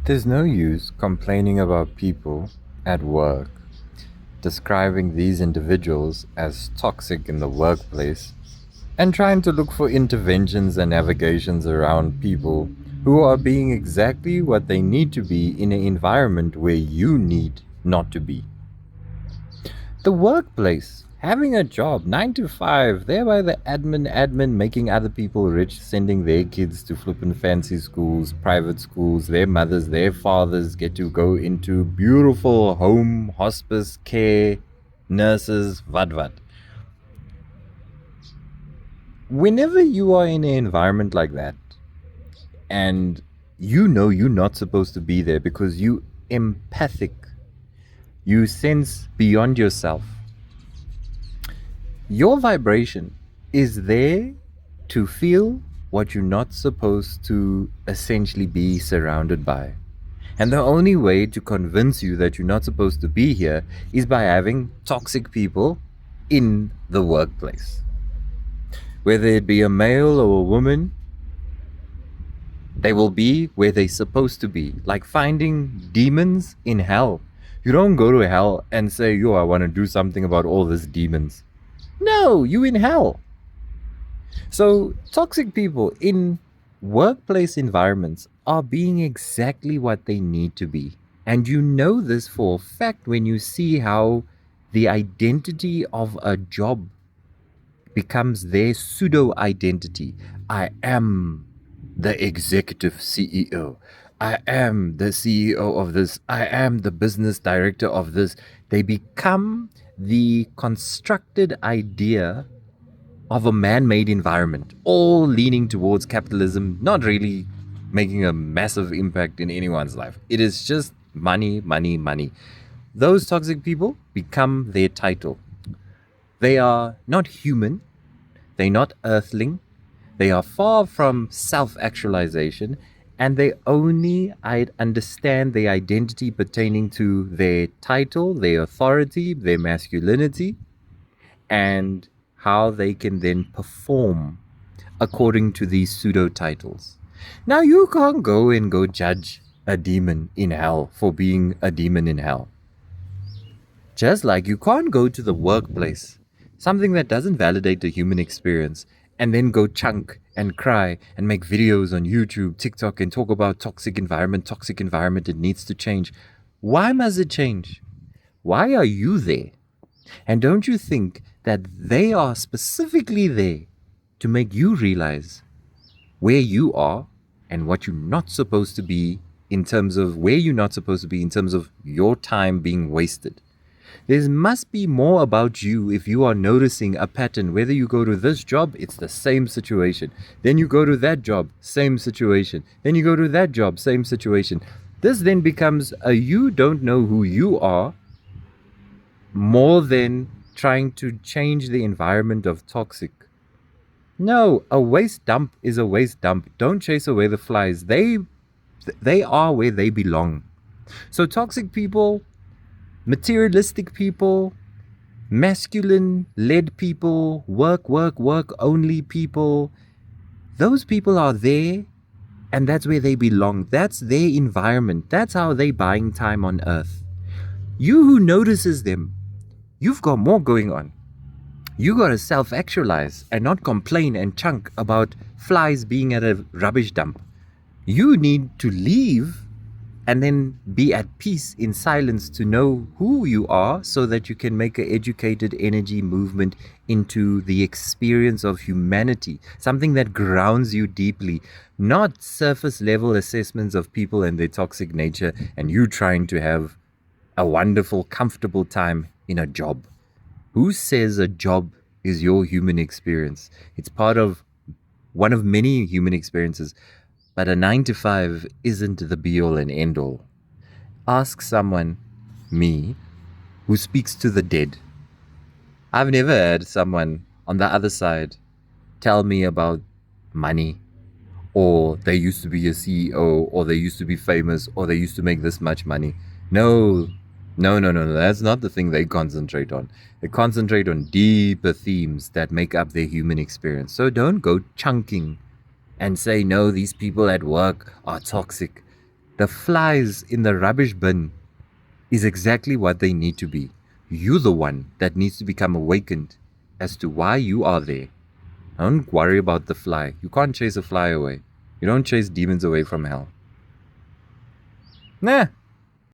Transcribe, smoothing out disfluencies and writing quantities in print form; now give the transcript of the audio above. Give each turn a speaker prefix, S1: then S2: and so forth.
S1: There's no use complaining about people at work, describing these individuals as toxic in the workplace, and trying to look for interventions and navigations around people who are being exactly what they need to be in an environment where you need not to be. The workplace, having a job, 9 to 5, thereby the admin making other people rich, sending their kids to flippin' fancy schools, private schools, their mothers, their fathers get to go into beautiful home, hospice, care, nurses, vad. Whenever you are in an environment like that, and you know you're not supposed to be there because you empathic, you sense beyond yourself. Your vibration is there to feel what you're not supposed to essentially be surrounded by. And the only way to convince you that you're not supposed to be here is by having toxic people in the workplace. Whether it be a male or a woman, they will be where they're supposed to be. Like finding demons in hell. You don't go to hell and say, yo, I want to do something about all these demons. No, you in hell. So toxic people in workplace environments are being exactly what they need to be. And you know this for a fact when you see how the identity of a job becomes their pseudo identity. I am the executive CEO. I am the CEO of this. I am the business director of this. They become the constructed idea of a man-made environment, all leaning towards capitalism, not really making a massive impact in anyone's life. It is just money, money, money. Those toxic people become their title. They are not human. They're not earthling. They are far from self-actualization, and they only understand their identity pertaining to their title, their authority, their masculinity, and how they can then perform according to these pseudo titles. Now, you can't go judge a demon in hell for being a demon in hell. Just like you can't go to the workplace, something that doesn't validate the human experience, and then go chunk and cry and make videos on YouTube, TikTok, and talk about toxic environment, it needs to change. Why must it change? Why are you there? And don't you think that they are specifically there to make you realize where you are and what you're not supposed to be in terms of where you're not supposed to be in terms of your time being wasted? There must be more about you if you are noticing a pattern. Whether you go to this job, it's the same situation. Then you go to that job, same situation. Then you go to that job, same situation. This then becomes a you don't know who you are more than trying to change the environment of toxic. No, a waste dump is a waste dump. Don't chase away the flies. They are where they belong. So toxic people, materialistic people, masculine-led people, work only people, those people are there, and that's where they belong. That's their environment. That's how they buying time on earth. You who notices them, you've got more going on. You gotta self-actualize and not complain and chunk about flies being at a rubbish dump. You need to leave and then be at peace in silence to know who you are so that you can make an educated energy movement into the experience of humanity, something that grounds you deeply, not surface level assessments of people and their toxic nature and you trying to have a wonderful, comfortable time in a job. Who says a job is your human experience? It's part of one of many human experiences. But a 9 to 5 isn't the be all and end all. Ask someone, me, who speaks to the dead. I've never heard someone on the other side tell me about money, or they used to be a CEO, or they used to be famous, or they used to make this much money. No. That's not the thing they concentrate on. They concentrate on deeper themes that make up their human experience. So don't go chunking and say, no, these people at work are toxic. The flies in the rubbish bin is exactly what they need to be. You're the one that needs to become awakened as to why you are there. Don't worry about the fly. You can't chase a fly away. You don't chase demons away from hell. Nah,